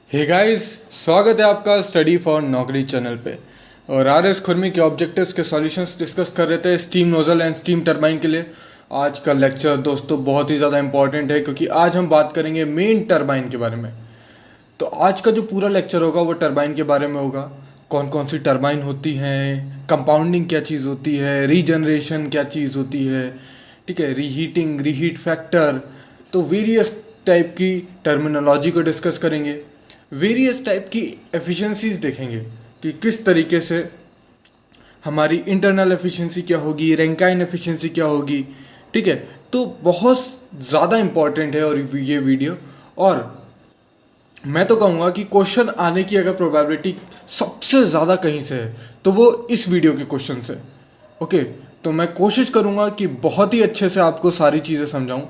Hey guys, स्वागत है आपका स्टडी फॉर नौकरी चैनल पे। और आर.एस. खुरमी के ऑब्जेक्टिव्स के सॉल्यूशंस डिस्कस कर रहे थे steam nozzle and steam turbine के लिए। आज का लेक्चर दोस्तों बहुत ही ज़्यादा इंपॉर्टेंट है क्योंकि आज हम बात करेंगे मेन टरबाइन के बारे में। तो आज का जो पूरा लेक्चर होगा वो टरबाइन के बारे में होगा। कौन कौन सी टरबाइन होती हैं, कंपाउंडिंग क्या चीज़ होती है, रीजनरेशन क्या चीज़ होती है, ठीक है, रीहीटिंग, रीहीट फैक्टर। तो वेरियस टाइप की टर्मिनोलॉजी को डिस्कस करेंगे। वेरियस टाइप की एफिशिएंसीज देखेंगे कि किस तरीके से हमारी इंटरनल एफिशिएंसी क्या होगी, रैंकाइन एफिशिएंसी क्या होगी, ठीक है। तो बहुत ज़्यादा इम्पॉर्टेंट है और ये वीडियो। और मैं तो कहूँगा कि क्वेश्चन आने की अगर प्रोबेबिलिटी सबसे ज़्यादा कहीं से है तो वो इस वीडियो के क्वेश्चन से। ओके, तो मैं कोशिश करूँगा कि बहुत ही अच्छे से आपको सारी चीज़ें समझाऊँ।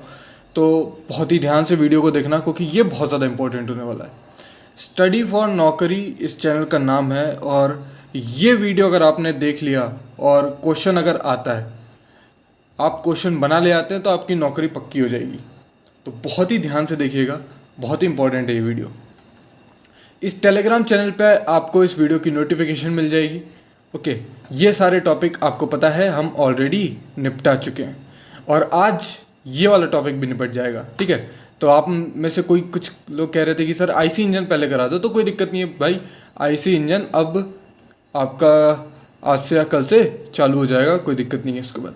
तो बहुत ही ध्यान से वीडियो को देखना क्योंकि ये बहुत ज़्यादा इंपॉर्टेंट होने वाला है। स्टडी फॉर नौकरी इस चैनल का नाम है और ये वीडियो अगर आपने देख लिया और क्वेश्चन अगर आता है, आप क्वेश्चन बना ले आते हैं तो आपकी नौकरी पक्की हो जाएगी। तो बहुत ही ध्यान से देखिएगा, बहुत ही इंपॉर्टेंट है ये वीडियो। इस टेलीग्राम चैनल पे आपको इस वीडियो की नोटिफिकेशन मिल जाएगी। ओके, ये सारे टॉपिक आपको पता है, हम ऑलरेडी निपटा चुके हैं और आज ये वाला टॉपिक भी निपट जाएगा, ठीक है। तो आप में से कुछ लोग कह रहे थे कि सर आईसी इंजन पहले करा दो, तो कोई दिक्कत नहीं है भाई। आईसी इंजन अब आपका आज से या कल से चालू हो जाएगा, कोई दिक्कत नहीं है।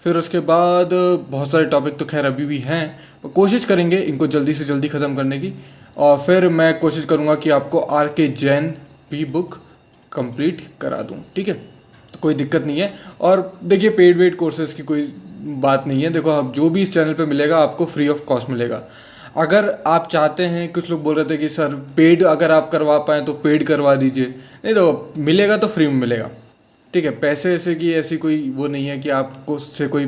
फिर उसके बाद बहुत सारे टॉपिक तो खैर अभी भी हैं, तो कोशिश करेंगे इनको जल्दी से जल्दी ख़त्म करने की। और फिर मैं कोशिश करूँगा कि आपको आर.के. जैन भी बुक कंप्लीट करा दूँ, ठीक है। तो कोई दिक्कत नहीं है। और देखिए, पेड वेड कोर्सेज़ की कोई बात नहीं है। देखो, आप जो भी इस चैनल पे मिलेगा आपको फ्री ऑफ कॉस्ट मिलेगा। अगर आप चाहते हैं, कुछ लोग बोल रहे थे कि सर पेड अगर आप करवा पाएँ तो पेड करवा दीजिए, नहीं तो मिलेगा तो फ्री में मिलेगा, ठीक है। पैसे ऐसे की ऐसी कोई वो नहीं है कि आपको से कोई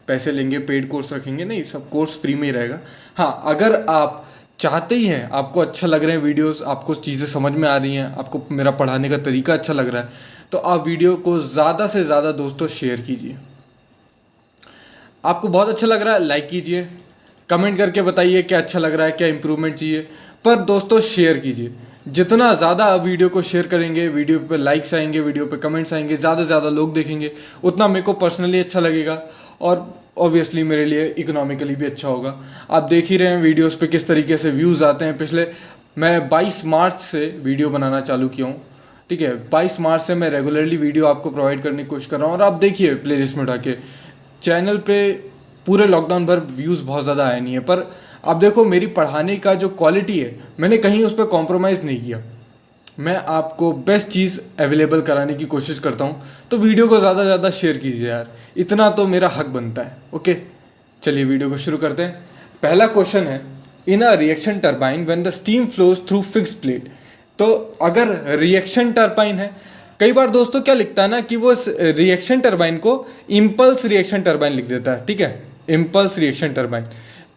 पैसे लेंगे, पेड कोर्स रखेंगे, नहीं, सब कोर्स फ्री में ही रहेगा। हाँ, अगर आप चाहते ही हैं, आपको अच्छा लग रहे हैं वीडियोस, आपको चीज़ें समझ में आ रही हैं, आपको मेरा पढ़ाने का तरीका अच्छा लग रहा है, तो आप वीडियो को ज़्यादा से ज़्यादा दोस्तों शेयर कीजिए। आपको बहुत अच्छा लग रहा है लाइक कीजिए, कमेंट करके बताइए क्या अच्छा लग रहा है, क्या इंप्रूवमेंट चाहिए। पर दोस्तों शेयर कीजिए, जितना ज़्यादा आप वीडियो को शेयर करेंगे, वीडियो पे लाइक्स आएंगे, वीडियो पे कमेंट्स आएंगे, ज़्यादा से ज़्यादा लोग देखेंगे, उतना मेरे को पर्सनली अच्छा लगेगा और ऑब्वियसली मेरे लिए इकोनॉमिकली भी अच्छा होगा। आप देख ही रहे हैं वीडियोस पे किस तरीके से व्यूज़ आते हैं। मैं 22 मार्च से वीडियो बनाना चालू किया हूँ, ठीक है। 22 मार्च से मैं रेगुलरली वीडियो आपको प्रोवाइड करने की कोशिश कर रहा हूँ। और आप देखिए प्लेलिस्ट में उठा के चैनल पे पूरे लॉकडाउन भर व्यूज़ बहुत ज़्यादा आए नहीं है, पर आप देखो मेरी पढ़ाने का जो क्वालिटी है, मैंने कहीं उस पर कॉम्प्रोमाइज़ नहीं किया। मैं आपको बेस्ट चीज़ अवेलेबल कराने की कोशिश करता हूँ। तो वीडियो को ज़्यादा से ज़्यादा शेयर कीजिए यार, इतना तो मेरा हक बनता है। ओके, चलिए वीडियो को शुरू करते हैं। पहला क्वेश्चन है, in a reaction turbine when the steam flows through fixed plate. तो अगर रिएक्शन टरबाइन है, कई बार दोस्तों क्या लिखता है ना कि वो रिएक्शन टरबाइन को इम्पल्स रिएक्शन टरबाइन लिख देता है, ठीक है, इम्पल्स रिएक्शन टरबाइन।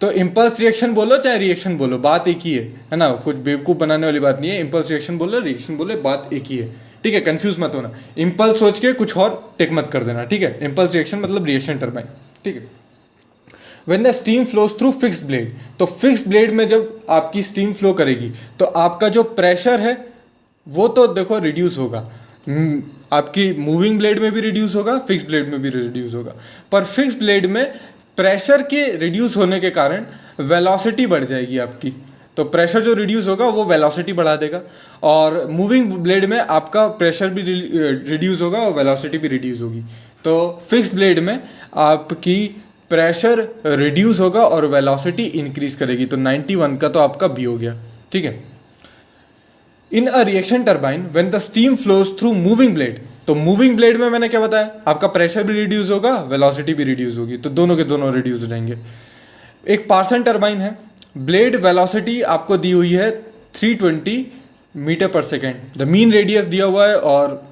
तो इम्पल्स रिएक्शन बोलो चाहे रिएक्शन बोलो, बात एक ही है ना, कुछ बेवकूफ़ बनाने वाली बात नहीं है। इम्पल्स रिएक्शन बोलो, रिएक्शन बोलो, बात एक ही है, ठीक है। कंफ्यूज मत होना, इम्पल्स सोच के कुछ और टिक मत कर देना, ठीक है। इम्पल्स रिएक्शन मतलब रिएक्शन टरबाइन, ठीक है। When the steam flows through fixed blade, तो फिक्स्ड ब्लेड में जब आपकी स्टीम फ्लो करेगी तो आपका जो प्रेशर है वो तो देखो रिड्यूस होगा। आपकी मूविंग ब्लेड में भी रिड्यूस होगा, फिक्स ब्लेड में भी रिड्यूस होगा। पर फिक्स ब्लेड में प्रेशर के रिड्यूस होने के कारण वेलोसिटी बढ़ जाएगी आपकी। तो प्रेशर जो रिड्यूस होगा वो वेलोसिटी बढ़ा देगा, और मूविंग ब्लेड में आपका प्रेशर भी रिड्यूस होगा और वेलोसिटी भी रिड्यूस होगी। तो फिक्स ब्लेड में आपकी प्रेशर रिड्यूस होगा और वेलोसिटी इंक्रीज करेगी। तो 91 का तो आपका बी हो गया, ठीक है। In a reaction turbine when the steam flows through moving blade, तो मूविंग ब्लेड में मैंने क्या बताया, आपका प्रेशर भी रिड्यूस होगा, वेलोसिटी भी रिड्यूस होगी, तो दोनों के दोनों रिड्यूस हो जाएंगे। एक पार्सन टरबाइन है, ब्लेड वेलोसिटी आपको दी हुई है 320 मीटर पर सेकेंड, द मीन रेडियस दिया हुआ है और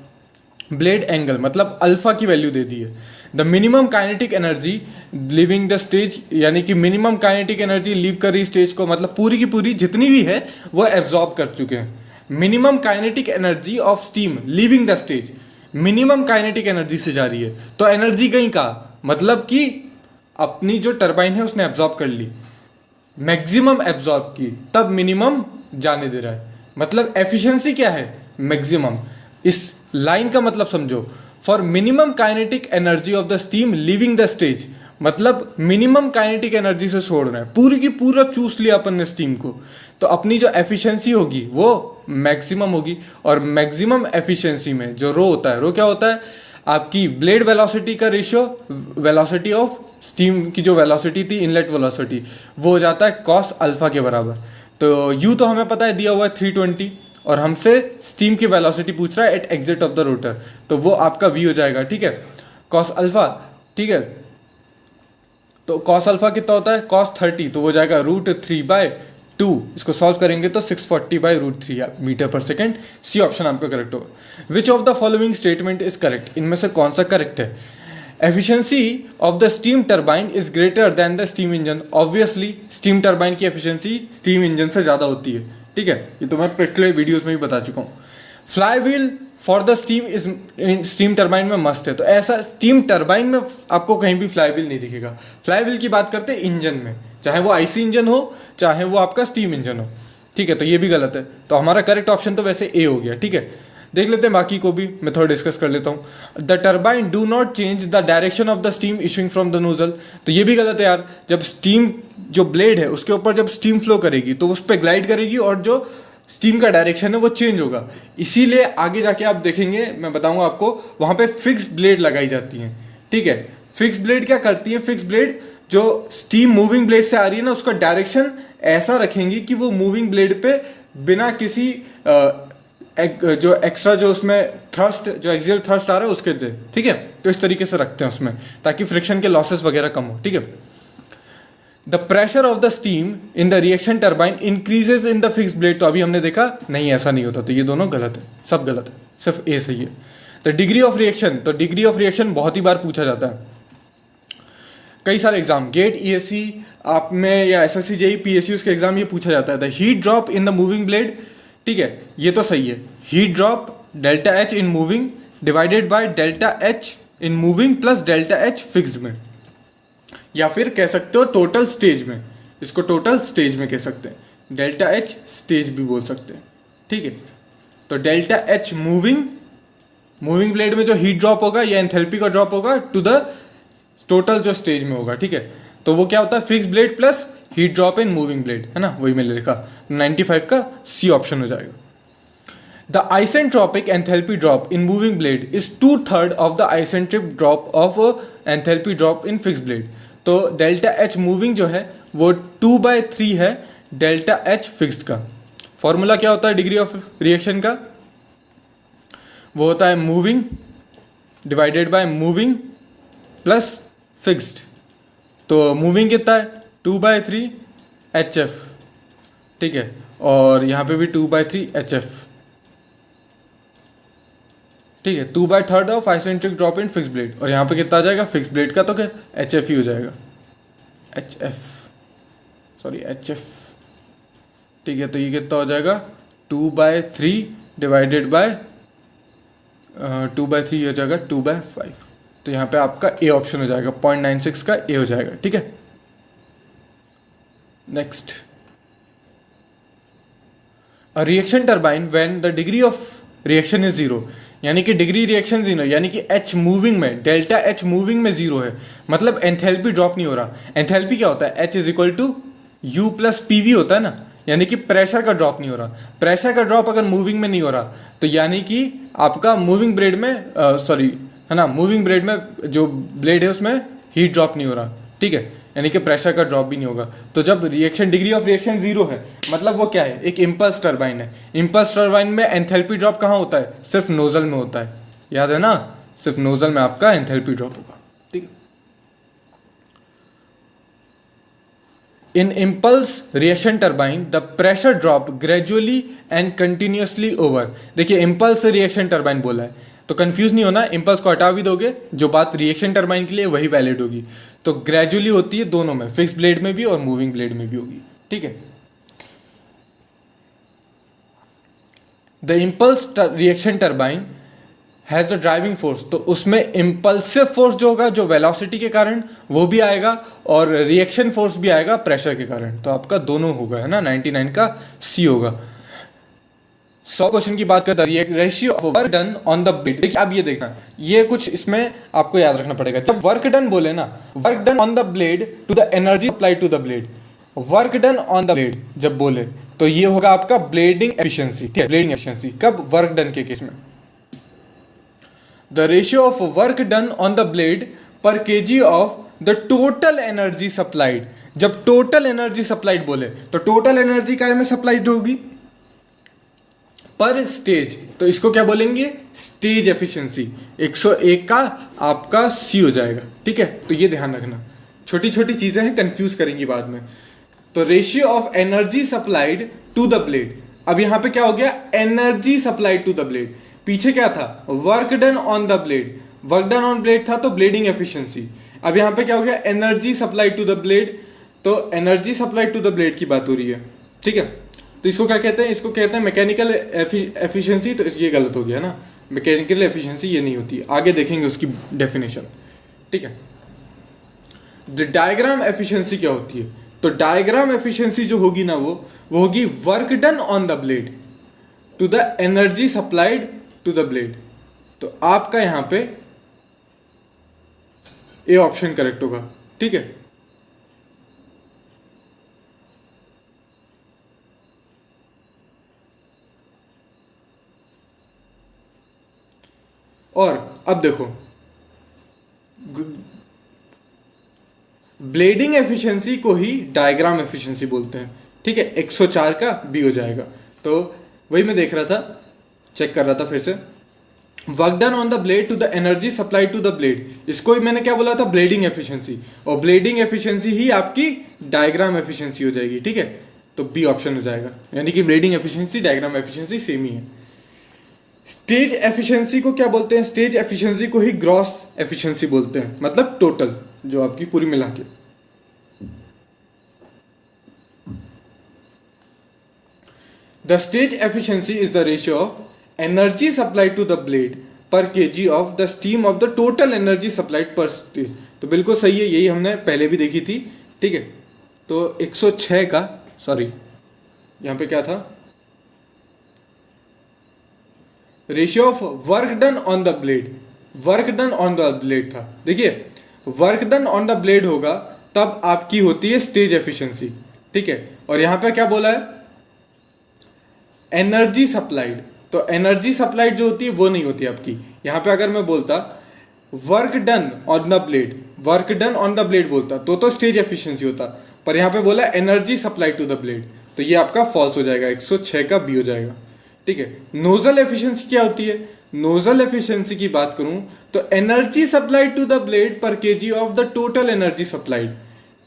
ब्लेड एंगल मतलब अल्फा की वैल्यू दे दी है। The minimum kinetic energy living the stage, यानी कि मिनिमम काइनेटिक एनर्जी लीव कर रही स्टेज को, मतलब पूरी की पूरी जितनी भी है वो एब्जॉर्ब कर चुके हैं। Minimum kinetic energy of steam living the stage, minimum kinetic energy से जा रही है, तो एनर्जी कहीं का मतलब कि अपनी जो टरबाइन है उसने एब्जॉर्ब कर ली, मैक्सिमम एब्जॉर्ब की, तब मिनिमम जाने दे रहा है। मतलब एफिशिएंसी क्या है, मैक्सिमम। इस लाइन का मतलब समझो, for minimum kinetic energy of the steam leaving the stage, मतलब मिनिमम काइनेटिक एनर्जी से छोड़ रहे हैं, पूरी की पूरा चूस लिया अपन ने स्टीम को, तो अपनी जो एफिशिएंसी होगी वो मैक्सिमम होगी। और मैक्सिमम एफिशिएंसी में जो रो होता है, रो क्या होता है, आपकी ब्लेड वेलोसिटी का रेशियो वेलोसिटी ऑफ स्टीम की जो वेलोसिटी थी, इनलेट वेलोसिटी, वो हो जाता है कॉस अल्फा के बराबर। तो यू तो हमें पता है दिया हुआ है 320, और हमसे स्टीम की वेलोसिटी पूछ रहा है at exit of the rotor, तो वो आपका वी हो जाएगा, ठीक है, कॉस अल्फा, ठीक है। तो कॉस अल्फा कितना होता है, कॉस 30, तो वो जाएगा √3/2। इसको सॉल्व करेंगे तो 640/√3 मीटर पर सेकेंड। सी ऑप्शन आपका करेक्ट होगा। Which of the following statement is correct, इनमें से कौन सा करेक्ट है। Efficiency of the steam turbine is greater than the steam engine. Obviously steam turbine की एफिशिएंसी स्टीम इंजन से ज़्यादा होती है, ठीक है, ये तो मैं पिछले वीडियोस में भी बता चुका हूँ। Fly wheel for the steam is steam turbine में मस्ट है, तो ऐसा स्टीम टरबाइन में आपको कहीं भी फ्लाई व्हील नहीं दिखेगा। फ्लाई व्हील की बात करते हैं इंजन में, चाहे वो आईसी इंजन हो चाहे वो आपका स्टीम इंजन हो, ठीक है, तो ये भी गलत है। तो हमारा करेक्ट ऑप्शन तो वैसे ए हो गया, ठीक है। देख लेते हैं बाकी को भी, मैं थोड़ा डिस्कस कर लेता हूँ। The turbine do not change the direction of the steam issuing from the nozzle, तो ये भी गलत है यार। जब स्टीम जो ब्लेड है उसके ऊपर जब स्टीम फ्लो करेगी तो उस पर ग्लाइड करेगी और जो स्टीम का डायरेक्शन है वो चेंज होगा। इसीलिए आगे जाके आप देखेंगे, मैं बताऊंगा आपको, वहाँ पे फिक्स ब्लेड लगाई जाती हैं, ठीक है। फिक्स ब्लेड क्या करती है, फिक्स ब्लेड जो स्टीम मूविंग ब्लेड से आ रही है ना, उसका डायरेक्शन ऐसा रखेंगी कि वो मूविंग ब्लेड पे बिना किसी जो एक्स्ट्रा जो उसमें थ्रस्ट, जो एक्सियल थ्रस्ट आ रहा है उसके दे, ठीक है। तो इस तरीके से रखते हैं उसमें ताकि फ्रिक्शन के लॉसेस वगैरह कम हो, ठीक है। The pressure of the steam in the reaction turbine increases in the fix blade, तो अभी हमने देखा नहीं ऐसा नहीं होता, तो ये दोनों गलत है, सब गलत है, सिर्फ ए सही है। द डिग्री ऑफ रिएक्शन, तो डिग्री ऑफ रिएक्शन बहुत ही बार पूछा जाता है, कई सारे एग्जाम, गेट, ईएससी आप में या एसएससी जेई पीएसयू के एग्जाम ये पूछा जाता है। The heat drop in the moving blade, ठीक है, ये तो सही है। Heat drop delta H in moving divided by delta H in moving plus delta H fixed में, या फिर कह सकते हो टोटल स्टेज में, इसको टोटल स्टेज में कह सकते हैं, डेल्टा एच स्टेज भी बोल सकते हैं, ठीक है। तो डेल्टा एच मूविंग ब्लेड में जो हीट ड्रॉप होगा या एंथैल्पी का ड्रॉप होगा टू द टोटल जो स्टेज में होगा, ठीक है। तो वो क्या होता है, fix blade plus heat drop in moving blade, है ना, वही मैंने लिखा। 95 का सी ऑप्शन हो जाएगा। The isentropic enthalpy drop in moving blade is 2/3 of the आइसेंट्रिक drop of enthalpy drop in fix blade. तो डेल्टा एच मूविंग जो है वो 2/3 है डेल्टा एच फिक्स्ड का। फॉर्मूला क्या होता है डिग्री ऑफ रिएक्शन का, वो होता है moving divided by moving plus fixed. तो मूविंग कितना है 2/3 HF, ठीक है, और यहाँ पे भी 2/3 HF, ठीक है, 2/3 of आइसेंट्रिक drop in fix blade, और यहाँ पे कितना आ जाएगा फिक्स ब्लेड का, तो क्या HF ही हो जाएगा, HF, ठीक है। तो ये कितना हो जाएगा 2/3 डिवाइडेड बाय 2/3 हो जाएगा 2/5, तो यहाँ पे आपका ए ऑप्शन हो जाएगा, 0.96 का ए हो जाएगा, ठीक है। Next, a reaction turbine when the degree of reaction is 0, यानी कि डिग्री रिएक्शन 0, यानी कि एच मूविंग में, डेल्टा एच मूविंग में 0 है, मतलब एंथैल्पी ड्रॉप नहीं हो रहा। एंथैल्पी क्या होता है, H is equal to U plus PV होता है ना, यानी कि प्रेशर का ड्रॉप नहीं हो रहा। प्रेशर का ड्रॉप अगर मूविंग में नहीं हो रहा तो यानी कि आपका मूविंग ब्लेड में है ना, मूविंग ब्लेड में जो ब्लेड है उसमें हीट ड्रॉप नहीं हो रहा, ठीक है, यानी कि प्रेशर का ड्रॉप भी नहीं होगा। तो जब रिएक्शन डिग्री ऑफ रिएक्शन 0 है, मतलब वो क्या है, एक इम्पल्स टरबाइन है। इम्पल्स टरबाइन में एंथैल्पी ड्रॉप कहाँ होता है, सिर्फ नोजल में होता है, याद है ना, सिर्फ नोजल में आपका एंथैल्पी ड्रॉप होगा, ठीक है। In impulse reaction turbine the pressure drop gradually and continuously over. देखिए इम्पल्स रिएक्शन टरबाइन बोला है तो कंफ्यूज नहीं होना, इम्पल्स को हटा भी दोगे, जो बात रिएक्शन टरबाइन के लिए वही वैलिड होगी। तो ग्रेजुअली होती है दोनों में, फिक्स ब्लेड में भी और मूविंग ब्लेड में भी होगी, ठीक है। The impulse reaction turbine has a driving force, तो उसमें इम्पल्सिव फोर्स जो होगा, जो वेलोसिटी के कारण वो भी आएगा, और रिएक्शन फोर्स भी आएगा प्रेशर के कारण। तो आपका दोनों होगा, है ना, 99 का सी होगा। 100 क्वेश्चन की बात करता है, ratio of work done on the blade. देखिए अब ये देखना, ये कुछ इसमें आपको याद रखना पड़ेगा। जब वर्क डन बोले ना, work done on the blade to the energy apply to the blade, work done on the blade जब बोले तो ये होगा आपका ब्लेडिंग एफिशिएंसी। ठीक है, ब्लेडिंग एफिशिएंसी कब? वर्क डन के केस में। The ratio of work done on the blade per kg of the total energy supplied. जब टोटल एनर्जी सप्लाइड बोले तो टोटल एनर्जी काय में सप्लाइड होगी? पर स्टेज। तो इसको क्या बोलेंगे? Stage efficiency. 101 का आपका सी हो जाएगा। ठीक है, तो ये ध्यान रखना, छोटी छोटी चीजें हैं, कंफ्यूज करेंगी बाद में। तो ratio of energy supplied to the blade, अब यहां पे क्या हो गया? Energy supplied to the blade. पीछे क्या था? Work done on the blade. Work done on blade था तो ब्लेडिंग एफिशिएंसी। अब यहां पे क्या हो गया? Energy supplied to the blade, तो energy supplied to the blade की बात हो रही है। ठीक है, तो इसको क्या कहते हैं? इसको कहते हैं मैकेनिकल एफिशिएंसी। तो ये गलत हो गया ना, मैकेनिकल एफिशिएंसी ये नहीं होती, आगे देखेंगे उसकी डेफिनेशन। ठीक है, द डायग्राम एफिशिएंसी क्या होती है? तो डायग्राम एफिशिएंसी जो होगी ना, वो होगी work done on the blade to the energy supplied to the blade. तो आपका यहां पे ए ऑप्शन करेक्ट होगा। ठीक है, और अब देखो, ब्लेडिंग एफिशिएंसी को ही डायग्राम एफिशिएंसी बोलते हैं। ठीक है, 104 का बी हो जाएगा। तो वही मैं देख रहा था, चेक कर रहा था फिर से। Work done on the blade to the energy supply to the blade, इसको ही मैंने क्या बोला था? Blading efficiency. और ब्लेडिंग एफिशिएंसी ही आपकी डायग्राम एफिशिएंसी हो जाएगी। ठीक है, तो बी ऑप्शन हो जाएगा, यानी कि blading efficiency diagram efficiency same ही है। स्टेज एफिशिएंसी को क्या बोलते हैं? स्टेज एफिशिएंसी को ही ग्रॉस एफिशिएंसी बोलते हैं, मतलब टोटल जो आपकी पूरी मिला के। The stage efficiency is the ratio of energy supplied to the blade per kg of the steam of the total energy supplied per stage. तो बिल्कुल सही है, यही हमने पहले भी देखी थी। ठीक है, तो 106 का, सॉरी यहां पे क्या था? Ratio of work done on the blade, work done on the blade था। देखिए, work done on the blade होगा तब आपकी होती है स्टेज एफिशिएंसी। ठीक है, और यहां पे क्या बोला है? Energy supplied. तो एनर्जी सप्लाइड जो होती है वो नहीं होती आपकी। यहां पे अगर मैं बोलता work done on the blade, work done on the blade बोलता तो स्टेज एफिशिएंसी होता, पर यहां पे बोला energy supplied to the blade, तो ये आपका फॉल्स हो जाएगा, 106 का बी हो जाएगा। ठीक है, नोजल एफिशिएंसी क्या होती है? नोजल एफिशिएंसी की बात करूं तो energy supplied to the blade per kg of the total energy supplied.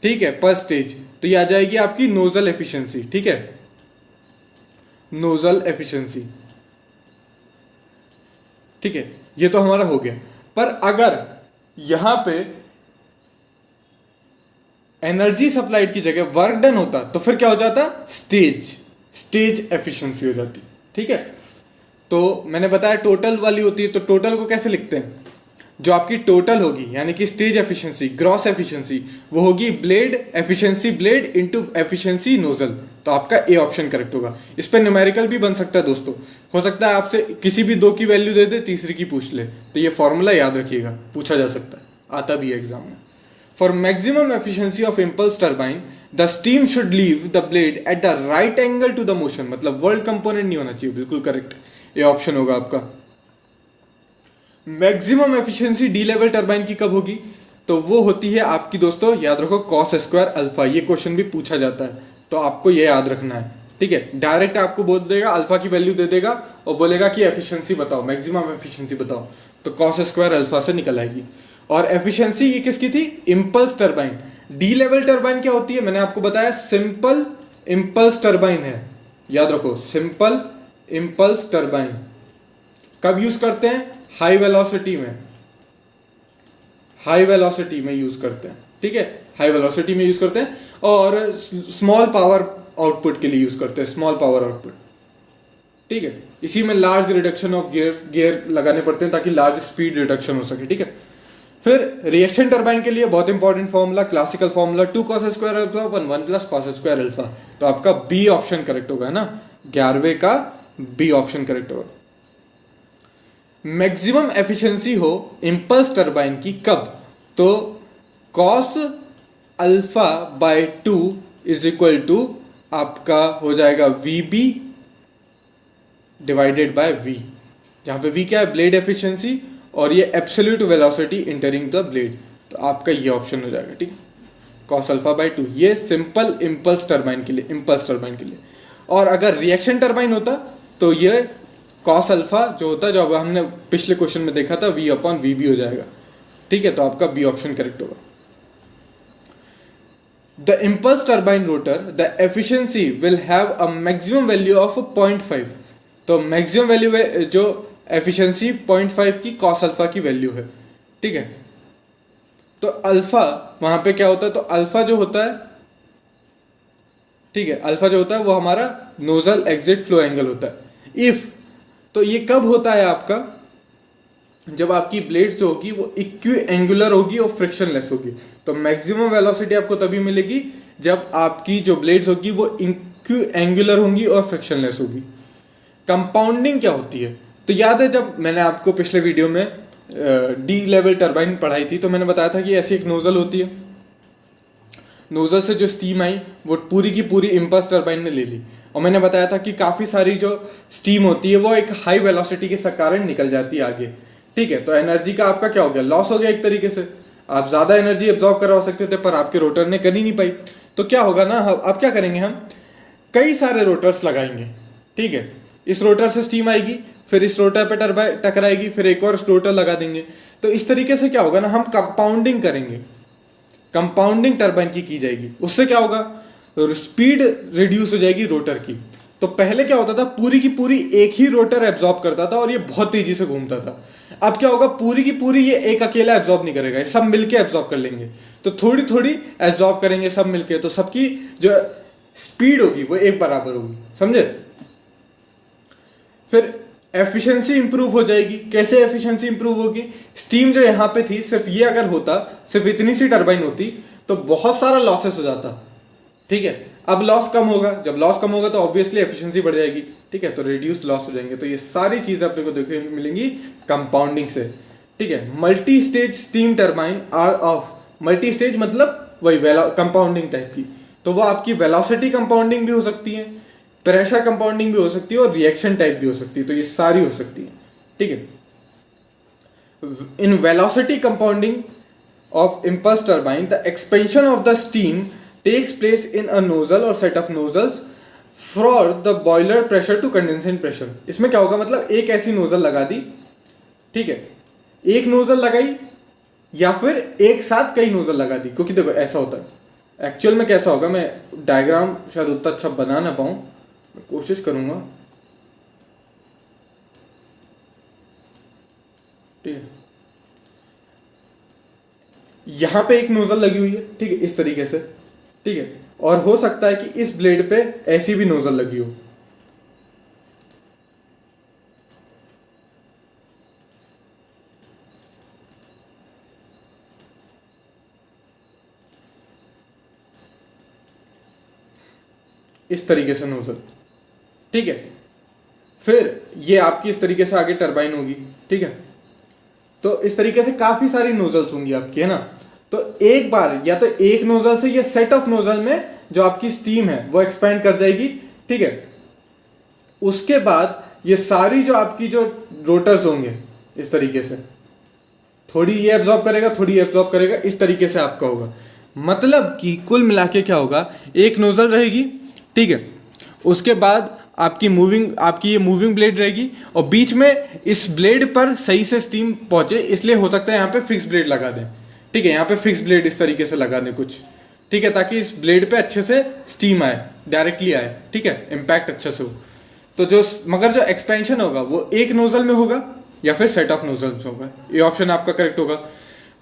ठीक है, पर स्टेज, तो ये आ जाएगी आपकी नोजल एफिशिएंसी। ठीक है, नोजल एफिशिएंसी। ठीक है, ये तो हमारा हो गया। पर अगर यहां पे एनर्जी सप्लाइड की जगह वर्क डन होता तो फिर क्या हो जाता? स्टेज एफिशिएंसी हो जाती। ठीक है, तो मैंने बताया टोटल वाली होती है, तो टोटल को कैसे लिखते हैं? जो आपकी टोटल होगी यानी कि स्टेज एफिशिएंसी, ग्रॉस एफिशिएंसी, वो होगी blade efficiency blade into efficiency nozzle. तो आपका ए ऑप्शन करेक्ट होगा। इस पर न्यूमेरिकल भी बन सकता है दोस्तों, हो सकता है आपसे किसी भी दो की वैल्यू दे दे, तीसरी की पूछ ले, तो ये फॉर्मूला याद रखिएगा, पूछा जा सकता है, आता भी है एग्जाम में। For maximum efficiency of impulse turbine the steam should leave the blade at the right angle to the motion, मतलब वर्ल्ड कंपोनेंट नहीं होना चाहिए, बिल्कुल करेक्ट, ये ऑप्शन होगा आपका। Maximum efficiency De Laval turbine की कब होगी? तो वो होती है आपकी दोस्तों, याद रखो, कॉस स्क्वायर अल्फा। ये क्वेश्चन भी पूछा जाता है, तो आपको ये याद रखना है। ठीक है, डायरेक्ट आपको बोल देगा, अल्फा की वैल्यू दे देगा और बोलेगा कि एफिशिएंसी बताओ, मैक्सिमम एफिशिएंसी बताओ, तो कॉस स्क्वायर अल्फा से निकल आएगी। और एफिशिएंसी ये किसकी थी? Impulse turbine. D Laval turbine क्या होती है? मैंने आपको बताया सिंपल इम्पल्स टर्बाइन है, याद रखो, सिंपल इम्पल्स टर्बाइन कब यूज करते हैं? हाई वेलोसिटी में, हाई वेलोसिटी में यूज करते हैं। ठीक है, हाई वेलोसिटी में यूज करते हैं, और स्मॉल पावर आउटपुट के लिए यूज करते हैं, स्मॉल पावर आउटपुट। ठीक है, इसी में लार्ज रिडक्शन ऑफ गियर लगाने पड़ते हैं ताकि लार्ज स्पीड रिडक्शन हो सके। ठीक है, फिर रिएक्शन टर्बाइन के लिए बहुत important formula, classical formula 2 cos square alpha 1 plus cos square alpha. तो आपका बी ऑप्शन करेक्ट होगा ना, 11वें का बी ऑप्शन करेक्ट होगा। मैक्सिमम एफिशिएंसी हो इंपल्स टरबाइन की कब? तो cos alpha by 2 is equal to आपका हो जाएगा V B divided by V, जहां पे वी क्या है? ब्लेड एफिशिएंसी, और ये absolute velocity entering the blade. तो आपका ये ऑप्शन हो जाएगा, ठीक है, कॉस अल्फा बाय 2। ये सिंपल इंपल्स टरबाइन के लिए, इंपल्स टरबाइन के लिए। और अगर रिएक्शन टरबाइन होता तो ये कॉस अल्फा जो होता है, जो अब हमने पिछले क्वेश्चन में देखा था, वी अपॉन वी बी हो जाएगा, ठीक है। तो आपका बी ऑप्शन करेक्ट होगा। The impulse turbine rotor the efficiency will have a maximum value of 0.5। तो मैक्सिमम वैल्यू जो एफिशिएंसी 0.5 की कॉस अल्फा की वैल्यू है, ठीक है। तो अल्फा वहां पे क्या होता है? तो अल्फा जो होता है, ठीक है, अल्फा जो होता है वो हमारा नोजल एग्जिट फ्लो एंगल होता है। इफ, तो ये कब होता है आपका? जब आपकी ब्लेड्स जो होगी वो इक्वी एंगुलर होगी और फ्रिक्शनलेस होगी। तो मैक्सिमम वेलोसिटी आपको तभी मिलेगी जब आपकी जो ब्लेड्स होगी वो इक्वी एंगुलर होंगी और फ्रिक्शनलेस होगी। कंपाउंडिंग क्या होती है? तो याद है जब मैंने आपको पिछले वीडियो में डी लेवल टरबाइन पढ़ाई थी, तो मैंने बताया था कि ऐसी एक नोजल होती है, नोजल से जो स्टीम आई वो पूरी की पूरी इंपल्स टरबाइन ने ले ली, और मैंने बताया था कि काफ़ी सारी जो स्टीम होती है वो एक हाई वेलोसिटी के कारण निकल जाती है आगे, ठीक है। तो एनर्जी का आपका क्या हो गया? लॉस हो गया एक तरीके से। आप ज़्यादा एनर्जी एब्जॉर्ब करवा सकते थे पर आपके रोटर ने कर ही नहीं पाई। तो क्या होगा ना, अब क्या करेंगे, हम कई सारे रोटर्स लगाएंगे, ठीक है। इस रोटर से स्टीम आएगी, फिर इस रोटर पे टरबाइन टकराएगी, फिर एक और रोटर लगा देंगे। तो इस तरीके से क्या होगा ना, हम कंपाउंडिंग करेंगे, कंपाउंडिंग टरबाइन की जाएगी। उससे क्या होगा? स्पीड रिड्यूस हो जाएगी रोटर की। तो पहले क्या होता था, पूरी की पूरी एक ही रोटर एब्जॉर्ब करता था और ये बहुत तेजी से घूमता था। अब क्या होगा, पूरी की पूरी ये एक अकेला एब्जॉर्ब नहीं करेगा, सब मिलके एब्जॉर्ब कर लेंगे। तो थोड़ी थोड़ी एब्जॉर्ब करेंगे सब मिलके, तो सबकी जो स्पीड होगी वो एक बराबर होगी, समझे। फिर एफिशिएंसी इंप्रूव हो जाएगी। कैसे एफिशिएंसी इंप्रूव होगी? स्टीम जो यहाँ पे थी, सिर्फ ये अगर होता, सिर्फ इतनी सी टरबाइन होती तो बहुत सारा लॉसेस हो जाता, ठीक है। अब लॉस कम होगा, जब लॉस कम होगा तो ऑब्वियसली एफिशिएंसी बढ़ जाएगी, ठीक है। तो रिड्यूस लॉस हो जाएंगे। तो ये सारी चीजें अपने को देखने मिलेंगी कंपाउंडिंग से, ठीक है। Multi stage steam turbine are of, multi stage मतलब वही कंपाउंडिंग टाइप की। तो वो आपकी वेलोसिटी कंपाउंडिंग भी हो सकती है, प्रेशर कंपाउंडिंग भी हो सकती है, और रिएक्शन टाइप भी हो सकती है। तो ये सारी हो सकती है, ठीक है। In velocity compounding of impulse turbine, the expansion of the steam takes place in a nozzle or set of nozzles for the boiler pressure to condensate pressure। इसमें क्या होगा, मतलब एक ऐसी नोजल लगा दी, ठीक है, एक नोजल लगाई या फिर एक साथ कई नोजल लगा दी। क्योंकि देखो ऐसा होता है एक्चुअल में, कैसा होगा, मैं डायग्राम शायद उतना अच्छा बना ना पाऊँ, मैं कोशिश करूँगा, ठीक है। यहां पे एक नोजल लगी हुई है, ठीक है, इस तरीके से, ठीक है। और हो सकता है कि इस ब्लेड पे ऐसी भी नोजल लगी हो, इस तरीके से नोजल, ठीक है। फिर ये आपकी इस तरीके से आगे टरबाइन होगी, ठीक है। तो इस तरीके से काफी सारी नोजल्स होंगी आपकी, है ना। तो एक बार या तो एक नोजल से या सेट ऑफ नोजल में जो आपकी स्टीम है वो एक्सपेंड कर जाएगी, ठीक है। उसके बाद ये सारी जो आपकी जो रोटर्स होंगे इस तरीके से, थोड़ी ये एब्जॉर्ब करेगा, थोड़ी एब्जॉर्ब करेगा, इस तरीके से आपका होगा। मतलब कि कुल मिला के क्या होगा, एक नोजल रहेगी, ठीक है, उसके बाद आपकी ये मूविंग ब्लेड रहेगी, और बीच में इस ब्लेड पर सही से स्टीम पहुंचे, इसलिए हो सकता है यहाँ पे फिक्स ब्लेड लगा दें, ठीक है। यहाँ पे फिक्स ब्लेड इस तरीके से लगा दें कुछ, ठीक है, ताकि इस ब्लेड पे अच्छे से स्टीम आए, डायरेक्टली आए, ठीक है, इम्पैक्ट अच्छे से हो। तो मगर जो एक्सपेंशन होगा वो एक नोजल में होगा या फिर सेट ऑफ नोजल्स होगा। ये ऑप्शन आपका करेक्ट होगा।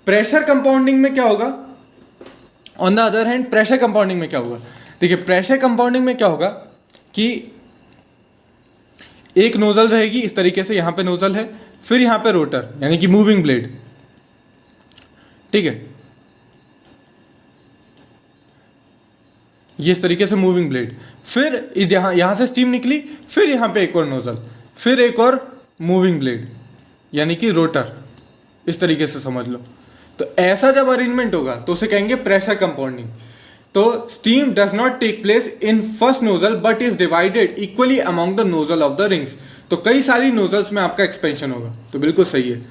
प्रेशर कंपाउंडिंग में क्या होगा, on the other hand pressure compounding में क्या होगा, देखिए प्रेशर कंपाउंडिंग में क्या होगा कि एक नोजल रहेगी इस तरीके से, यहां पे नोजल है, फिर यहां पे रोटर यानी कि मूविंग ब्लेड, ठीक है। ये इस तरीके से मूविंग ब्लेड, फिर यहाँ से स्टीम निकली, फिर यहाँ पे एक और नोजल, फिर एक और मूविंग ब्लेड यानी कि रोटर, इस तरीके से समझ लो। तो ऐसा जब अरेंजमेंट होगा तो उसे कहेंगे प्रेशर कंपाउंडिंग। तो steam does not take place in first nozzle but is divided equally among the nozzle of the rings. तो कई सारी नोजल्स में आपका एक्सपेंशन होगा, तो बिल्कुल सही है।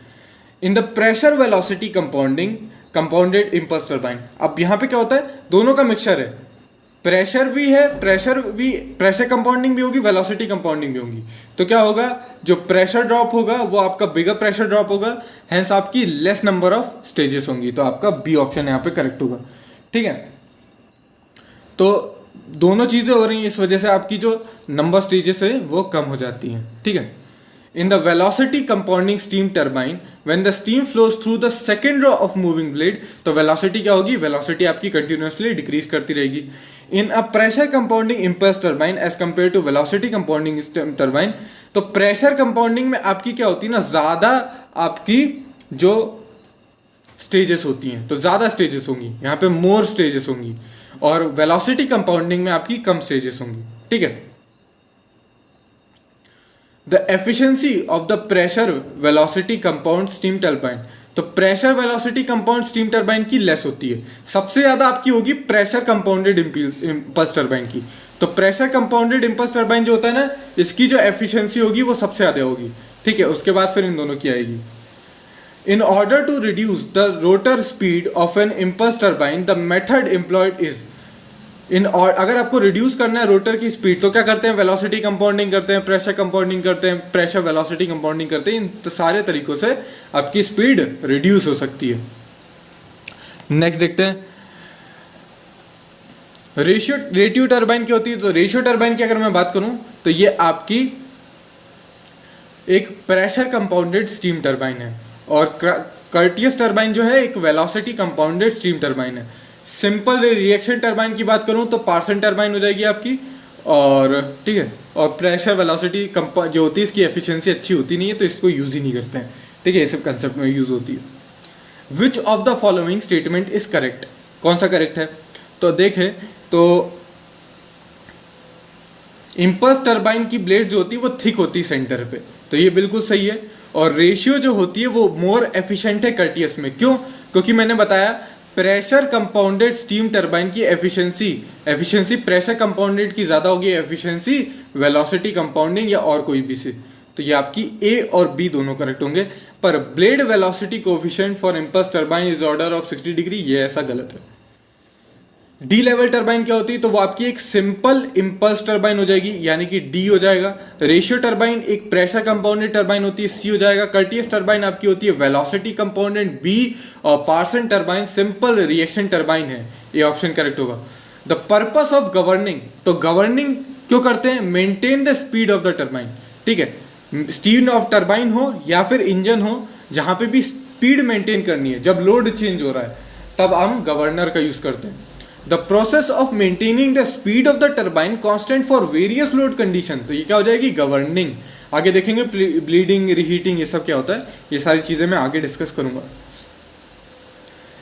In the pressure velocity compounding compounded impulse turbine, अब यहाँ पे क्या होता है, दोनों का मिक्सचर है, प्रेशर भी है, प्रेशर कंपाउंडिंग भी होगी, वेलोसिटी कंपाउंडिंग भी होगी। तो क्या होगा, जो प्रेशर ड्रॉप होगा वो आपका बिगर प्रेशर ड्रॉप होगा, हेंस आपकी लेस नंबर ऑफ स्टेजेस होंगी। तो आपका बी ऑप्शन यहाँ पे करेक्ट होगा, ठीक है। तो दोनों चीज़ें हो रही हैं, इस वजह से आपकी जो नंबर स्टेजेस है वो कम हो जाती हैं, ठीक है। In the velocity compounding steam turbine when the steam flows through the second row of moving blade, तो वेलोसिटी क्या होगी, वेलोसिटी आपकी कंटिन्यूसली डिक्रीज करती रहेगी। In a pressure compounding impulse turbine as compare to velocity compounding steam turbine, तो pressure compounding में आपकी क्या होती है ना, ज़्यादा आपकी जो स्टेजेस होती हैं, तो ज़्यादा स्टेजेस होंगी, यहाँ पे मोर स्टेजेस होंगी, और वेलोसिटी कंपाउंडिंग में आपकी कम स्टेजेस होंगी, ठीक है। The efficiency of the pressure velocity compound steam turbine, तो pressure velocity compound steam turbine की लेस होती है, सबसे ज़्यादा आपकी होगी प्रेशर कंपाउंडेड इम्पल्स टरबाइन की। तो प्रेशर कंपाउंडेड इम्पल्स टरबाइन जो होता है ना, इसकी जो एफिशिएंसी होगी वो सबसे ज़्यादा होगी, ठीक है। उसके बाद फिर इन दोनों की आएगी। In order to reduce the rotor speed of an impulse turbine, the method employed is अगर आपको रिड्यूस करना है रोटर की स्पीड, तो क्या करते हैं, वेलोसिटी कंपाउंडिंग करते हैं, प्रेशर कंपाउंडिंग करते हैं, प्रेशर वेलोसिटी कंपाउंडिंग करते हैं। इन सारे तरीकों से आपकी स्पीड रिड्यूस हो सकती है। नेक्स्ट देखते हैं, रेशियो टरबाइन क्या होती है। तो रेशियो टरबाइन की अगर मैं बात करूं तो ये आपकी एक प्रेशर कंपाउंडेड स्टीम टरबाइन है, और कर्टियस टरबाइन जो है एक वेलोसिटी कंपाउंडेड स्टीम टरबाइन है। सिंपल रिएक्शन टरबाइन की बात करूं तो पार्सन टरबाइन हो जाएगी आपकी, और ठीक है, और प्रेशर वेलोसिटी जो होती है इसकी एफिशिएंसी अच्छी होती नहीं है, तो इसको यूज़ ही नहीं करते हैं, ठीक है। ये सब कंसेप्ट में यूज़ होती है। Which of the following statement is correct, कौन सा करेक्ट है, तो देखें तो इम्पल्स टरबाइन की ब्लेड जो होती है वो थिक होती है सेंटर पे, तो ये बिल्कुल सही है। और रेशियो जो होती है वो मोर एफिशिएंट है कर्टियस में, क्यों, क्योंकि मैंने बताया प्रेशर कंपाउंडेड स्टीम टरबाइन की एफिशिएंसी प्रेशर कंपाउंडेड की ज़्यादा होगी एफिशिएंसी वेलोसिटी कंपाउंडिंग या और कोई भी से। तो ये आपकी ए और बी दोनों करेक्ट होंगे, पर blade velocity coefficient for impulse turbine is order of 60 degree, ये ऐसा गलत है। डी लेवल टरबाइन क्या होती है, तो वो आपकी एक सिंपल इम्पल्स टरबाइन हो जाएगी, यानी कि डी हो जाएगा। रेशियो टरबाइन एक प्रेशर कंपाउंडेड टरबाइन होती है, सी हो जाएगा। कर्टियस टरबाइन आपकी होती है वेलोसिटी कंपाउंडेड, बी। और Parson turbine simple reaction turbine है, ये ऑप्शन करेक्ट होगा। द पर्पस ऑफ गवर्निंग, तो गवर्निंग क्यों करते हैं, maintain the speed of the turbine, ठीक है। स्टीम ऑफ टरबाइन हो या फिर इंजन हो, जहां पे भी स्पीड मेंटेन करनी है, जब लोड चेंज हो रहा है तब हम गवर्नर का यूज करते हैं। The process of maintaining the speed of the turbine constant for various load condition, तो ये क्या हो जाएगी, गवर्निंग। आगे देखेंगे ब्लीडिंग, रीहीटिंग, ये सब क्या होता है, ये सारी चीज़ें मैं आगे डिस्कस करूंगा।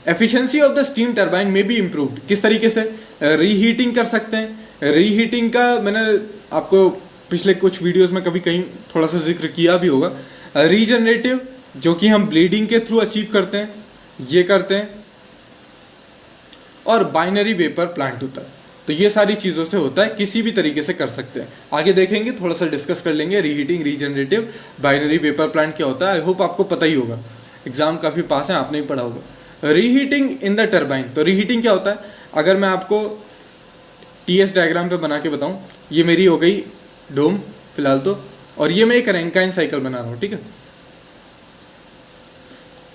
Efficiency of the steam turbine में बी इम्प्रूव्ड, किस तरीके से, रीहीटिंग कर सकते हैं। रीहीटिंग का मैंने आपको पिछले कुछ वीडियोस में कभी कहीं थोड़ा सा जिक्र किया भी होगा। रीजनरेटिव, जो कि हम ब्लीडिंग के थ्रू अचीव करते हैं, ये करते हैं। और बाइनरी वेपर प्लांट होता है, तो ये सारी चीज़ों से होता है, किसी भी तरीके से कर सकते हैं। आगे देखेंगे, थोड़ा सा डिस्कस कर लेंगे reheating, regenerative, binary vapour plant क्या होता है। आई होप आपको पता ही होगा, एग्जाम काफ़ी पास है, आपने ही पढ़ा होगा। रीहीटिंग इन द टरबाइन, तो रीहीटिंग क्या होता है, अगर मैं आपको टीएस डायग्राम पे बना के बताऊँ, ये मेरी हो गई डोम फिलहाल तो, और ये मैं एक रैंकाइन साइकिल बना रहा हूँ, ठीक है।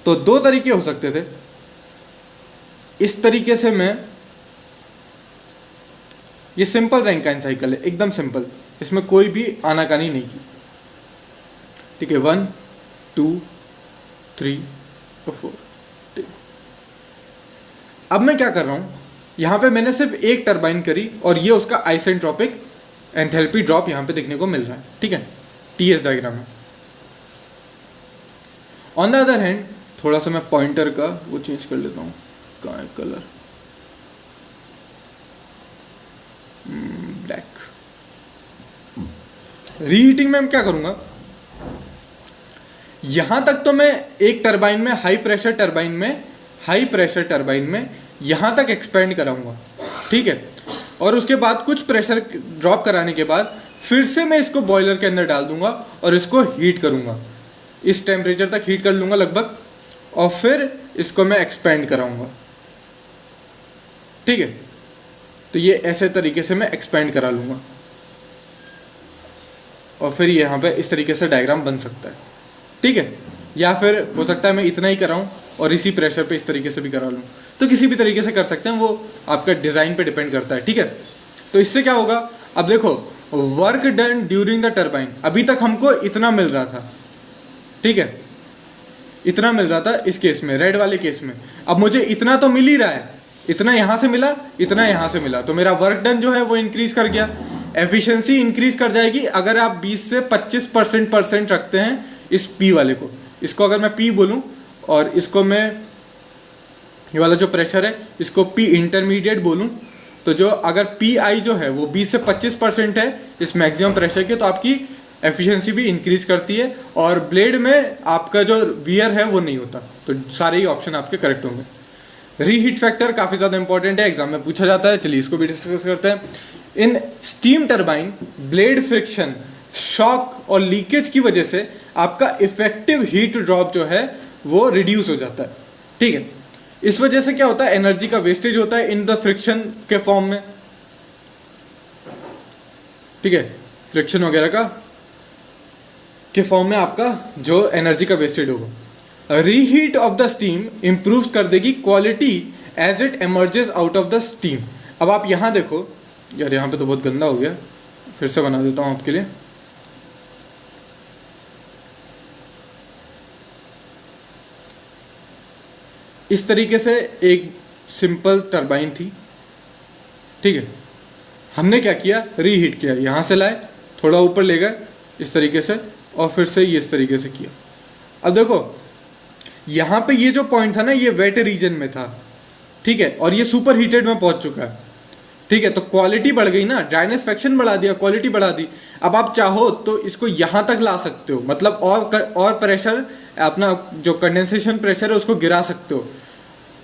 तो दो तरीके हो सकते थे, इस तरीके से मैं, ये सिंपल रैंकाइन साइकिल है, एकदम सिंपल, इसमें कोई भी आनाकानी नहीं की, ठीक है। 1 2 3 और 4। अब मैं क्या कर रहा हूं, यहां पे मैंने सिर्फ एक टरबाइन करी, और ये उसका आइसेंट्रोपिक एंथैल्पी ड्रॉप यहां पे देखने को मिल रहा है, ठीक है, टीएस डायग्राम में। ऑन द अदर हैंड, थोड़ा सा मैं पॉइंटर का वो चेंज कर लेता हूं, कहाँ है कलर, ब्लैक। रीहीटिंग में मैं क्या करूँगा, यहाँ तक तो मैं एक टरबाइन में हाई प्रेशर टरबाइन में यहाँ तक एक्सपेंड कराऊंगा, ठीक है। और उसके बाद कुछ प्रेशर ड्रॉप कराने के बाद फिर से मैं इसको बॉयलर के अंदर डाल दूंगा और इसको हीट करूंगा, इस टेम्परेचर तक हीट कर लूँगा लगभग, और फिर इसको मैं एक्सपेंड कराऊंगा, ठीक है। तो ये ऐसे तरीके से मैं एक्सपेंड करा लूँगा और फिर यहाँ पे इस तरीके से डायग्राम बन सकता है, ठीक है। या फिर हो सकता है मैं इतना ही कराऊँ और इसी प्रेशर पे इस तरीके से भी करा लूँ, तो किसी भी तरीके से कर सकते हैं, वो आपका डिज़ाइन पे डिपेंड करता है, ठीक है। तो इससे क्या होगा, अब देखो work done during the turbine, अभी तक हमको इतना मिल रहा था, ठीक है, इतना मिल रहा था इस केस में, रेड वाले केस में। अब मुझे इतना तो मिल ही रहा है, इतना यहाँ से मिला, इतना यहाँ से मिला, तो मेरा वर्क डन जो है वो इंक्रीज कर गया। एफिशिएंसी इंक्रीज कर जाएगी अगर आप 20 से 25% रखते हैं इस पी वाले को। इसको अगर मैं पी बोलूँ और इसको मैं ये वाला जो प्रेशर है इसको पी इंटरमीडिएट बोलूँ, तो जो अगर पी आई जो है वो 20 से 25% है इस मैक्सिमम प्रेशर के, तो आपकी एफिशिएंसी भी इंक्रीज करती है और ब्लेड में आपका जो वियर है वो नहीं होता। तो सारे ही ऑप्शन आपके करेक्ट होंगे। रीहीट फैक्टर काफ़ी ज़्यादा इंपॉर्टेंट है, एग्जाम में पूछा जाता है, चलिए इसको भी डिस्कस करते हैं। In steam turbine blade friction, shock और लीकेज की वजह से आपका इफेक्टिव हीट ड्रॉप जो है वो रिड्यूस हो जाता है, ठीक है। इस वजह से क्या होता है, एनर्जी का वेस्टेज होता है इन द फ्रिक्शन के फॉर्म में, ठीक है, फ्रिक्शन वगैरह का के फॉर्म में आपका जो एनर्जी का वेस्टेज होगा। Reheat of the steam improve कर देगी quality as it emerges out of the steam. अब आप यहाँ देखो यार, यहाँ पे तो बहुत गंदा हो गया, फिर से बना देता हूँ आपके लिए। इस तरीके से एक सिंपल टरबाइन थी, ठीक है, हमने क्या किया, रीहीट किया, यहाँ से लाए, थोड़ा ऊपर ले गए इस तरीके से और फिर से ये इस तरीके से किया। अब देखो यहाँ पे ये जो पॉइंट था ना, ये वेट रीजन में था, ठीक है, और ये सुपर हीटेड में पहुँच चुका है, ठीक है। तो क्वालिटी बढ़ गई ना, ड्राइनेस फ्रैक्शन बढ़ा दिया, क्वालिटी बढ़ा दी। अब आप चाहो तो इसको यहाँ तक ला सकते हो, मतलब और प्रेशर, अपना जो कंडेंसेशन प्रेशर है उसको गिरा सकते हो।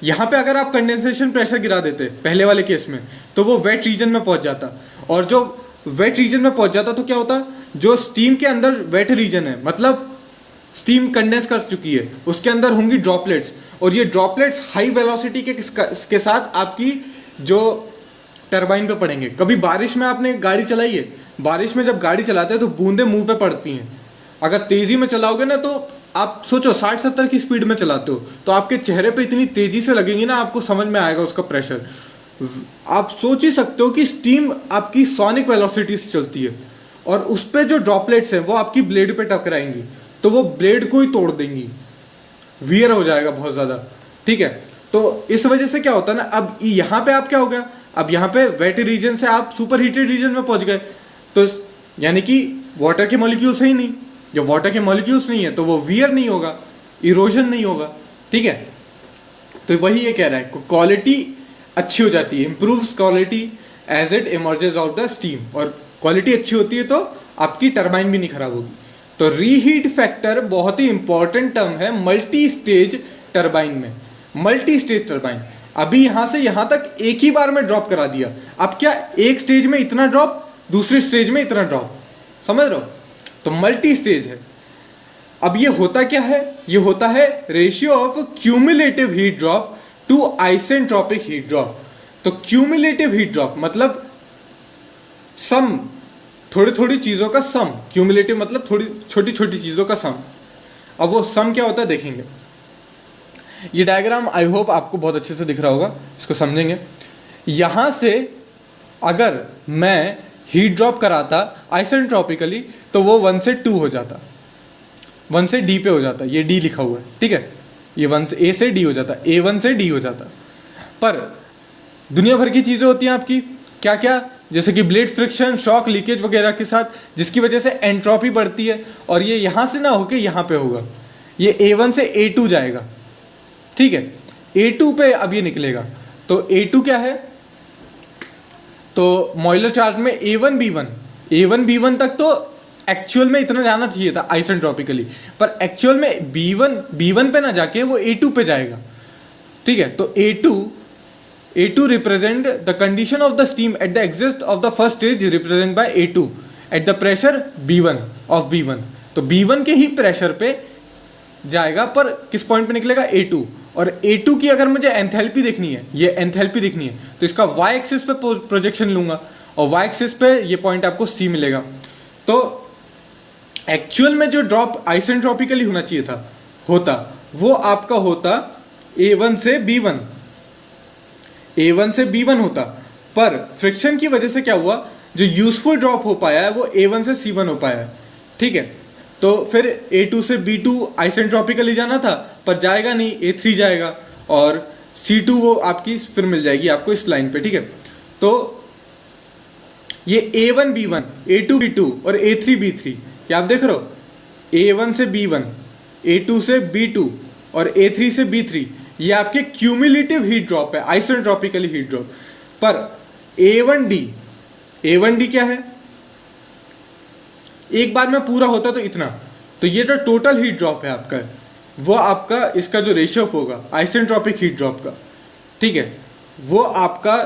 यहाँ पे अगर आप कंडेंसेशन प्रेशर गिरा देते पहले वाले केस में, तो वो वेट रीजन में पहुँच जाता, और जो वेट रीजन में पहुँच जाता तो क्या होता, जो स्टीम के अंदर वेट रीजन है, मतलब स्टीम कंडेंस कर चुकी है, उसके अंदर होंगी ड्रॉपलेट्स, और ये ड्रॉपलेट्स हाई वेलोसिटी के साथ आपकी जो टरबाइन पे पड़ेंगे। कभी बारिश में आपने गाड़ी चलाई है, बारिश में जब गाड़ी चलाते हैं तो बूंदे मुंह पे पड़ती हैं। अगर तेज़ी में चलाओगे ना, तो आप सोचो 60-70 की स्पीड में चलाते हो तो आपके चेहरे पे इतनी तेज़ी से लगेंगी ना, आपको समझ में आएगा उसका प्रेशर। आप सोच ही सकते हो कि स्टीम आपकी सोनिक वेलोसिटी से चलती है, और उस पर जो ड्रॉपलेट्स हैं वो आपकी ब्लेड पे टकराएंगी, तो वो ब्लेड को ही तोड़ देंगी, वियर हो जाएगा बहुत ज़्यादा, ठीक है। तो इस वजह से क्या होता है ना, अब यहाँ पे आप क्या हो गया, अब यहाँ पे वेट रीजन से आप सुपर हीटेड रीजन में पहुँच गए, तो यानी कि वाटर के मॉलिक्यूल्स ही नहीं, जब वाटर के मॉलिक्यूल्स नहीं है तो वो वियर नहीं होगा, इरोजन नहीं होगा, ठीक है। तो वही ये कह रहा है, क्वालिटी अच्छी हो जाती है, improves quality as it emerges out the steam, और क्वालिटी अच्छी होती है तो आपकी टरबाइन भी नहीं खराब होगी। तो रीहीट फैक्टर बहुत ही इंपॉर्टेंट टर्म है मल्टी स्टेज टरबाइन में। मल्टी स्टेज टरबाइन, अभी यहाँ से यहाँ तक एक ही बार में ड्रॉप करा दिया, अब क्या एक स्टेज में इतना ड्रॉप, दूसरे स्टेज में इतना ड्रॉप, समझ रहे हो, तो मल्टी स्टेज है। अब ये होता क्या है, ये होता है ratio of cumulative heat drop two isentropic heat drop. तो क्यूमुलेटिव हीट ड्रॉप मतलब सम, थोड़ी थोड़ी चीज़ों का सम, क्यूमुलेटिव मतलब थोड़ी छोटी छोटी चीज़ों का सम। अब वो सम क्या होता है देखेंगे। ये डायग्राम आई होप आपको बहुत अच्छे से दिख रहा होगा, इसको समझेंगे। यहाँ से अगर मैं हीट ड्रॉप कराता आइसेंट्रोपिकली तो वो 1 से 2 हो जाता, 1 से D पे हो जाता, ये D लिखा हुआ है, ठीक है, ये 1 से A से D हो जाता, A1 से D हो जाता। पर दुनिया भर की चीज़ें होती हैं आपकी, क्या क्या, जैसे कि ब्लेड फ्रिक्शन, शॉक, लीकेज वगैरह के साथ, जिसकी वजह से एंट्रोपी बढ़ती है, और ये यहाँ से ना होके यहाँ पे होगा, ये A1 से A2 जाएगा, ठीक है, A2 पे अब ये निकलेगा। तो A2 क्या है, तो मॉइलर चार्ट में A1 B1 तक तो एक्चुअल में इतना जाना चाहिए था आइसेंट्रोपिकली, पर एक्चुअल में B1 पे ना जाके वो A2 पे जाएगा। ठीक है, तो A2 represent the condition of the steam at the exit of the first stage represent by A2 at the pressure B1 of B1। तो B1 के ही प्रेशर पे जाएगा, पर किस पॉइंट पे निकलेगा A2। और A2 की अगर मुझे एंथैल्पी देखनी है, ये एंथैल्पी देखनी है, तो इसका y एक्सिस पे प्रोजेक्शन लूंगा और y एक्सिस पे ये पॉइंट आपको C मिलेगा। तो एक्चुअल में जो ड्रॉप आइसेंट्रोपिकली होना चाहिए था वो आपका होता A1 से B1 होता, पर फ्रिक्शन की वजह से क्या हुआ, जो यूजफुल ड्रॉप हो पाया है वो A1 से C1 हो पाया है। ठीक है, तो फिर A2 से B2 आइसेंट्रोपिकली जाना था, पर जाएगा नहीं, A3 जाएगा और C2 वो आपकी फिर मिल जाएगी आपको इस लाइन पे। ठीक है, तो ये A1 B1, A2 B2 और A3 B3, ये आप देख रहे हो, A1 से B1, A2 से B2 और A3 से B3, ये आपके क्यूमुलेटिव हीट ड्रॉप है, आइसेंट्रोपिकली हीट ड्रॉप। पर A1D क्या है, एक बार में पूरा होता तो इतना, तो ये जो टोटल हीट ड्रॉप है आपका, वो आपका इसका जो रेशियो होगा आइसेंट्रोपिक हीट ड्रॉप का, ठीक है, वो आपका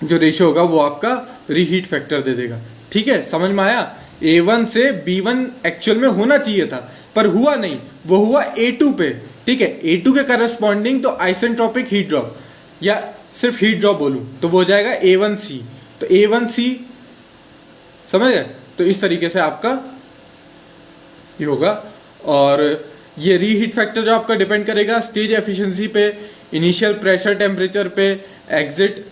जो रेशियो होगा वो आपका रीहीट फैक्टर दे देगा। ठीक है, समझ में आया। A1 से B1 एक्चुअल में होना चाहिए था, पर हुआ नहीं, वो हुआ A2 पे। ठीक है, A2 के करस्पॉन्डिंग तो आइसेंट्रोपिक हीट ड्रॉप, या सिर्फ हीट ड्रॉप बोलूं तो वो हो जाएगा A1C। तो A1C समझ गए, तो इस तरीके से आपका ये होगा। और ये रीहीट फैक्टर जो आपका डिपेंड करेगा स्टेज एफिशिएंसी पे, इनिशियल प्रेशर टेम्परेचर पे, एग्जिट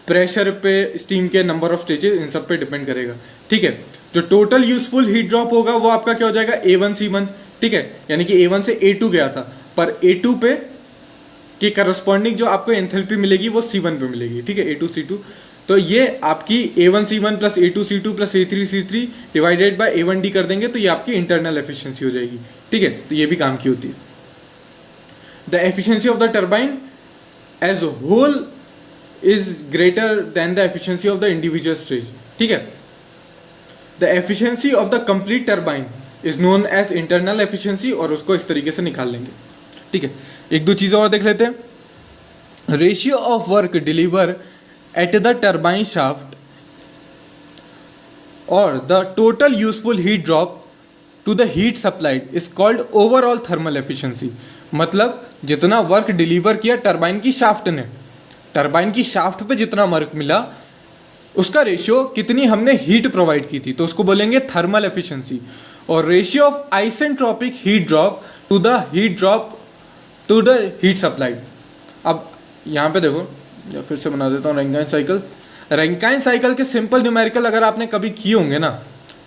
प्रेशर पे, स्टीम के नंबर ऑफ स्टेजेस, इन सब पे डिपेंड करेगा। ठीक है, जो टोटल यूजफुल हीट ड्रॉप होगा वो आपका क्या हो जाएगा A1C1। ठीक है, यानी कि A1 से A2 गया था, पर A2 पे के करस्पॉन्डिंग जो आपको एंथैल्पी मिलेगी वो C1 पे मिलेगी। ठीक है, A2C2, तो ये आपकी A1C1 plus A2C2 plus A3C3 divided by A1D कर देंगे, तो ये आपकी इंटरनल एफिशिएंसी हो जाएगी। ठीक है, तो ये भी काम की होती है। The efficiency of the turbine as whole is greater than the efficiency of the individual stage. ठीक है, the efficiency of the complete turbine is known as internal efficiency, और उसको इस तरीके से निकाल लेंगे। ठीक है, एक दो चीज़ें और देख लेते हैं। Ratio of work deliver at the turbine shaft और the total useful heat drop to the heat supplied is called overall thermal efficiency. मतलब जितना वर्क डिलीवर किया टर्बाइन की शाफ्ट ने, टर्बाइन की शाफ्ट पे जितना वर्क मिला उसका रेशियो कितनी हमने हीट प्रोवाइड की थी, तो उसको बोलेंगे थर्मल एफिशिएंसी। और ratio of isentropic heat drop to the heat drop to the heat supplied. अब यहाँ पे देखो, या फिर से बना देता हूँ रैंकाइन साइकिल। रैंकाइन साइकिल के सिंपल न्यूमेरिकल अगर आपने कभी किए होंगे ना,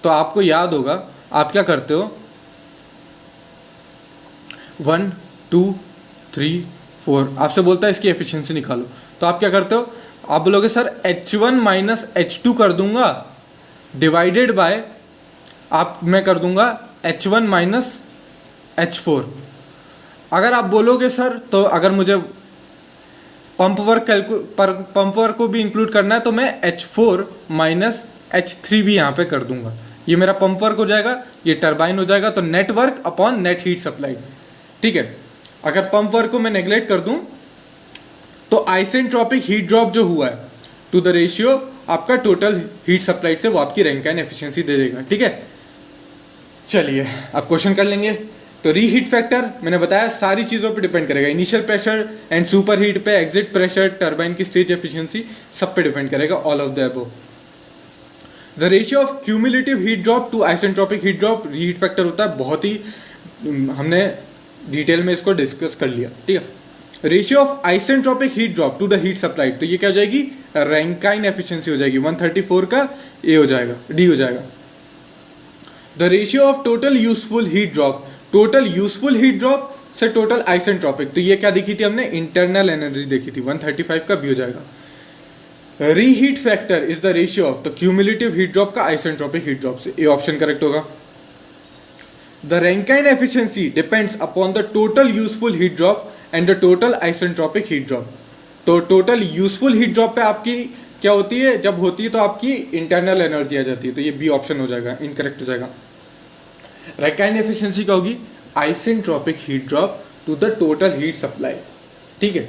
तो आपको याद होगा आप क्या करते हो, 1 2 3 4 आपसे बोलता है इसकी एफिशिएंसी निकालो, तो आप क्या करते हो, आप बोलोगे सर H1 माइनस H2 कर दूंगा डिवाइडेड बाय, आप मैं कर दूंगा H1 माइनस H4। अगर आप बोलोगे सर, तो अगर मुझे पंप वर्क को भी इंक्लूड करना है, तो मैं H4 माइनस H3 भी यहाँ पे कर दूंगा, ये मेरा पंप वर्क हो जाएगा, ये टरबाइन हो जाएगा। तो net work upon net heat supplied. ठीक है, अगर पंप वर्क को मैं नेग्लेक्ट कर दूं तो आइसेंट्रोपिक हीट ड्रॉप जो हुआ है टू द रेशियो आपका टोटल हीट सप्लाइड से, वो आपकी रैंकाइन एफिशिएंसी दे देगा। ठीक है, चलिए अब क्वेश्चन कर लेंगे। तो रीहीट फैक्टर मैंने बताया सारी चीज़ों पे डिपेंड करेगा, initial pressure and super heat पे, एग्जिट प्रेशर, टरबाइन की स्टेज एफिशिएंसी, सब पे डिपेंड करेगा, all of the above. The ratio of cumulative heat drop two isentropic heat drop, reheat factor होता है, बहुत ही हमने डिटेल में इसको डिस्कस कर लिया। ठीक है, ratio of isentropic heat drop to the heat supplied, तो ये क्या हो जाएगी, रैंकाइन एफिशिएंसी हो जाएगी, 134 का ए हो जाएगा, डी हो जाएगा। The ratio of total useful heat drop, total useful heat drop से टोटल आइसेंट्रोपिक, तो ये क्या देखी थी हमने, इंटरनल एनर्जी देखी थी, 135 का बी हो जाएगा। Reheat factor is the ratio of the cumulative heat drop का आइसेंट्रोपिक हीट ड्रॉप से, ये ऑप्शन करेक्ट होगा। The Rankine efficiency depends upon the total useful heat drop and the total isentropic heat drop, तो total useful heat drop पे आपकी क्या होती है, जब होती है तो आपकी इंटरनल एनर्जी आ जाती है, तो ये बी ऑप्शन हो जाएगा, इनकरेक्ट हो जाएगा। रैंकाइन एफिशिएंसी क्या होगी, isentropic heat drop to the total heat supply. ठीक है,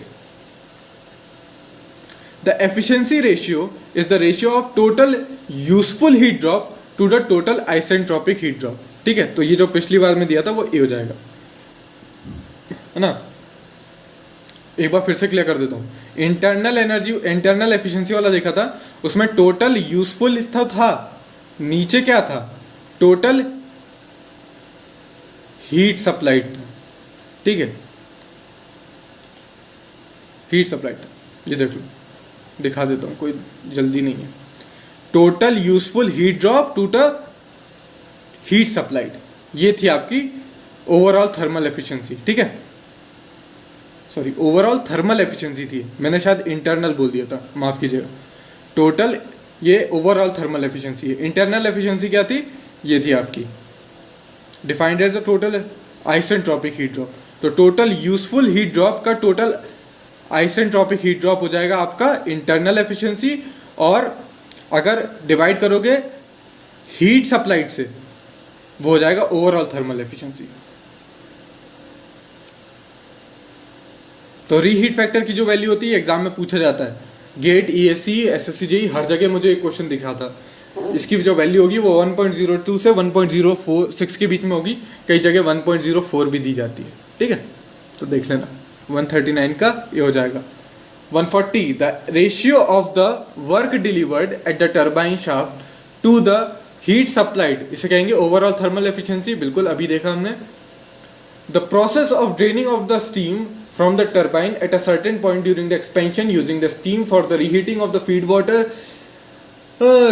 the efficiency ratio is the ratio of total useful heat drop to the total isentropic heat drop. ठीक है, तो ये जो पिछली बार में दिया था वो ए हो जाएगा, है ना। एक बार फिर से क्लियर कर देता हूँ। इंटरनल एनर्जी, इंटरनल एफिशिएंसी वाला देखा था, उसमें टोटल यूजफुल था, नीचे क्या था, टोटल हीट सप्लाइड था। ठीक है, हीट सप्लाइड था, ये देख लो, दिखा देता हूँ, कोई जल्दी नहीं है। Total useful heat drop to the heat supplied, ये थी आपकी ओवरऑल थर्मल एफिशिएंसी। ठीक है, सॉरी, ओवरऑल थर्मल एफिशिएंसी थी, मैंने शायद इंटरनल बोल दिया था, माफ कीजिएगा। टोटल ये ओवरऑल थर्मल एफिशिएंसी है। इंटरनल एफिशिएंसी क्या थी, ये थी आपकी defined as the total isentropic heat drop. तो टोटल यूजफुल हीट ड्रॉप का टोटल आइसेंट्रोपिक हीट ड्रॉप हो जाएगा आपका इंटरनल एफिशिएंसी, और अगर डिवाइड करोगे हीट सप्लाइड से वो हो जाएगा ओवरऑल थर्मल एफिशिएंसी। तो रीहीट फैक्टर की जो वैल्यू होती है एग्जाम में पूछा जाता है, गेट, ईएससी, एसएससी, जेईई, हर जगह मुझे एक क्वेश्चन दिखा था। इसकी जो वैल्यू होगी वो 1.02 से 1.06 के बीच में होगी, कई जगह 1.04 भी दी जाती है। ठीक है, तो देख लेना, 139 का ये हो जाएगा। 140 the ratio of the work delivered at the turbine shaft to the heat supplied, इसे कहेंगे ओवरऑल थर्मल एफिशिएंसी। बिल्कुल अभी देखा हमने। The process of draining of the steam from the turbine at a certain point during the expansion using the steam for the reheating of the feed water,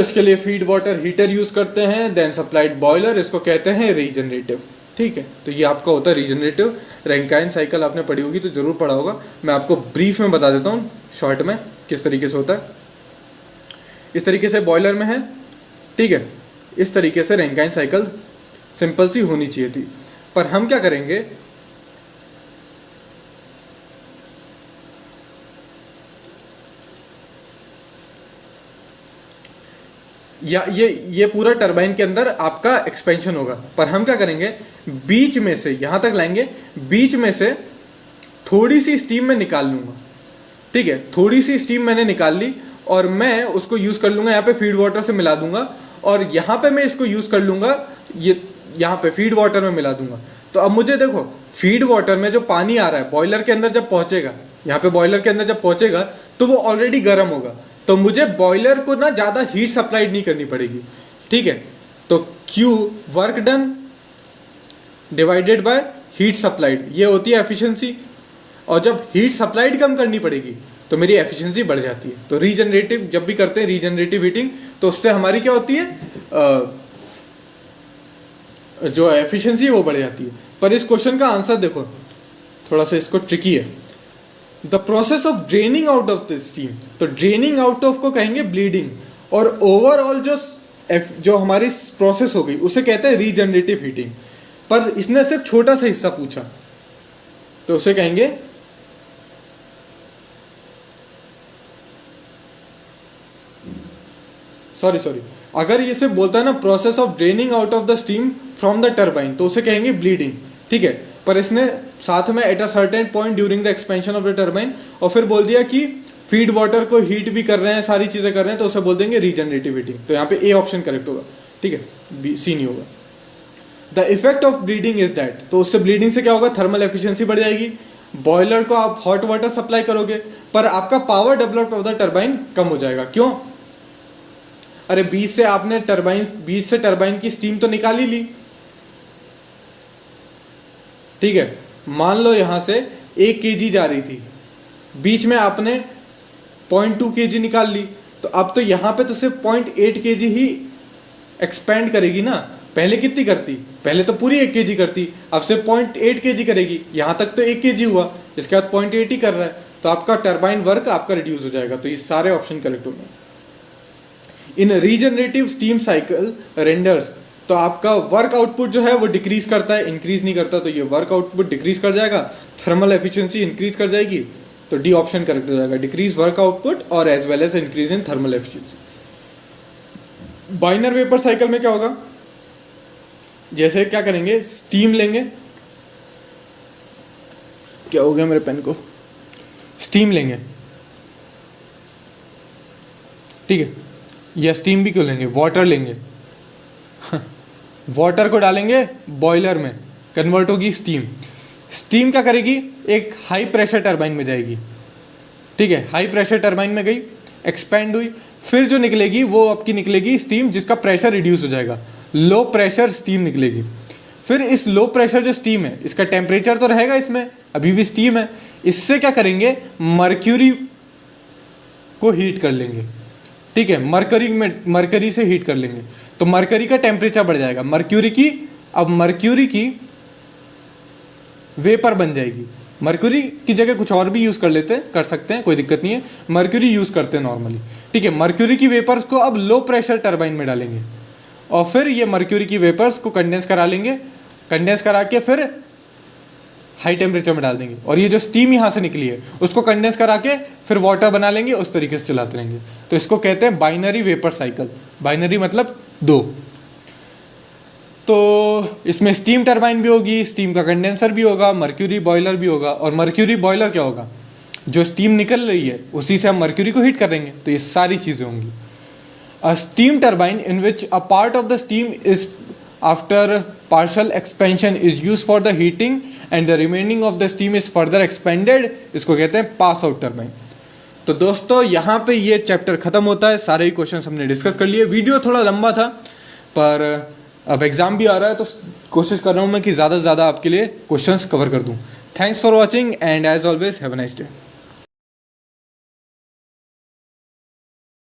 इसके लिए feed water heater use करते हैं, then supplied boiler, इसको कहते हैं regenerative. ठीक है, तो ये आपका होता है रीजनरेटिव। रैंकाइन साइकिल आपने पढ़ी होगी तो जरूर पढ़ा होगा, मैं आपको ब्रीफ में बता देता हूँ शॉर्ट में किस तरीके से होता है। इस तरीके से बॉयलर में है, ठीक है, इस तरीके से रैंकाइन साइकिल सिंपल सी होनी चाहिए थी, पर हम क्या करेंगे, या ये पूरा टरबाइन के अंदर आपका एक्सपेंशन होगा, पर हम क्या करेंगे, बीच में से यहाँ तक लाएंगे, बीच में से थोड़ी सी स्टीम मैं निकाल लूँगा। ठीक है, थोड़ी सी स्टीम मैंने निकाल ली और मैं उसको यूज़ कर लूँगा, यहाँ पे फीड वाटर से मिला दूंगा, और यहाँ पे मैं इसको यूज़ कर लूँगा, ये यहाँ पे फीड वाटर में मिला दूंगा। तो अब मुझे देखो, फीड वाटर में जो पानी आ रहा है बॉयलर के अंदर जब पहुँचेगा, यहाँ पे बॉयलर के अंदर जब पहुँचेगा तो वो ऑलरेडी गर्म होगा, तो मुझे बॉयलर को ना ज़्यादा हीट सप्लाइड नहीं करनी पड़ेगी। ठीक है, तो Q work done divided by heat supplied, ये होती है एफिशिएंसी। और जब हीट सप्लाइड कम करनी पड़ेगी तो मेरी एफिशिएंसी बढ़ जाती है। तो रीजनरेटिव जब भी करते हैं, रीजनरेटिव हीटिंग, तो उससे हमारी क्या होती है, जो एफिशिएंसी है वो बढ़ जाती है। पर इस क्वेश्चन का आंसर देखो, थोड़ा सा इसको ट्रिकी है। The process of draining out of the steam, तो ड्रेनिंग आउट ऑफ को कहेंगे ब्लीडिंग, और ओवरऑल जो हमारी प्रोसेस हो गई उसे कहते हैं रीजनरेटिव हीटिंग। पर इसने सिर्फ छोटा सा हिस्सा पूछा तो उसे कहेंगे सॉरी, अगर ये सिर्फ बोलता है ना process of draining out of the steam from the turbine, तो उसे कहेंगे ब्लीडिंग। ठीक है, पर इसने साथ में eight a certain point during the expansion of the turbine, और फिर बोल दिया कि फीड वाटर को हीट भी कर रहे हैं, सारी चीज़ें कर रहे हैं, तो उसे बोल देंगे रीजनरेटिव हीटिंग। तो यहाँ पे ए ऑप्शन करेक्ट होगा। ठीक है, बी, सी नहीं होगा। The effect of bleeding is that, तो उससे ब्लीडिंग से क्या होगा, थर्मल एफिशिएंसी बढ़ जाएगी। बॉयलर को आप हॉट वाटर सप्लाई करोगे, पर आपका power developed of the turbine कम हो जाएगा। क्यों? अरे बीच से आपने बीच से टर्बाइन की स्टीम तो निकाल ही ली। ठीक है, मान लो यहां से 1 kg जा रही थी, बीच में आपने 0.2 kg निकाल ली, तो अब तो यहां पे तो सिर्फ 0.8 kg ही एक्सपेंड करेगी ना। पहले कितनी करती, पहले तो पूरी 1 kg करती, अब सिर्फ 0.8 kg करेगी। यहां तक तो 1 kg हुआ, इसके बाद 0.8 ही कर रहा है, तो आपका टर्बाइन वर्क आपका रिड्यूस हो जाएगा। तो ये सारे ऑप्शन करेक्ट होंगे। इन रीजनरेटिव स्टीम साइकिल रेंडर्स, तो आपका वर्क आउटपुट जो है वो डिक्रीज करता है, इंक्रीज नहीं करता। तो ये वर्क आउटपुट डिक्रीज कर जाएगा, थर्मल एफिशिएंसी इंक्रीज कर जाएगी, तो तो डी ऑप्शन करेक्ट हो जाएगा, डिक्रीज वर्क आउटपुट और as well as increase in thermal efficiency. Binary vapour cycle में क्या होगा, जैसे क्या करेंगे, स्टीम लेंगे, क्या हो गया मेरे पेन को, स्टीम लेंगे, ठीक है, या स्टीम भी क्यों लेंगे, वाटर लेंगे वाटर को डालेंगे बॉयलर में, कन्वर्ट होगी स्टीम। स्टीम क्या करेगी, एक हाई प्रेशर टरबाइन में जाएगी, ठीक है, हाई प्रेशर टरबाइन में गई, एक्सपैंड हुई, फिर जो निकलेगी वो आपकी निकलेगी स्टीम जिसका प्रेशर रिड्यूस हो जाएगा, लो प्रेशर स्टीम निकलेगी। फिर इस लो प्रेशर जो स्टीम है इसका टेम्परेचर तो रहेगा, इसमें अभी भी स्टीम है, इससे क्या करेंगे, मर्क्यूरी को हीट कर लेंगे, ठीक है, मरकरी से हीट कर लेंगे, तो मरकरी का टेम्परेचर बढ़ जाएगा, मर्क्यूरी की वेपर बन जाएगी। मर्क्यूरी की जगह कुछ और भी यूज़ कर सकते हैं, कोई दिक्कत नहीं है, मर्क्यूरी यूज़ करते हैं नॉर्मली, ठीक है। मर्क्यूरी की वेपर्स को अब लो प्रेशर टरबाइन में डालेंगे और फिर ये मर्क्यूरी की वेपर्स को कंडेंस करा लेंगे, कंडेंस करा के फिर हाई टेम्परेचर में डाल देंगे, और ये जो स्टीम यहाँ से निकली है उसको कंडेंस करा के फिर वाटर बना लेंगे, उस तरीके से चलाते रहेंगे। तो इसको कहते हैं बाइनरी वेपर साइकिल। बाइनरी मतलब दो। तो इसमें स्टीम टरबाइन भी होगी, स्टीम का कंडेंसर भी होगा, मर्क्यूरी बॉयलर भी होगा। और मर्क्यूरी बॉयलर क्या होगा, जो स्टीम निकल रही है उसी से हम मर्क्यूरी को हीट करेंगे, तो ये सारी चीज़ें होंगी। A steam turbine in which a part of the steam is after partial expansion is use for the heating and the remaining of the steam is further expanded, इसको कहते हैं पास आउट टरबाइन। तो दोस्तों यहाँ पे ये chapter खत्म होता है, सारे ही क्वेश्चन हमने डिस्कस कर लिए। वीडियो थोड़ा लंबा था पर अब एग्ज़ाम भी आ रहा है तो कोशिश कर रहा हूँ मैं कि ज़्यादा से ज़्यादा आपके लिए क्वेश्चंस कवर कर दूँ। Thanks for watching and as always have a nice day.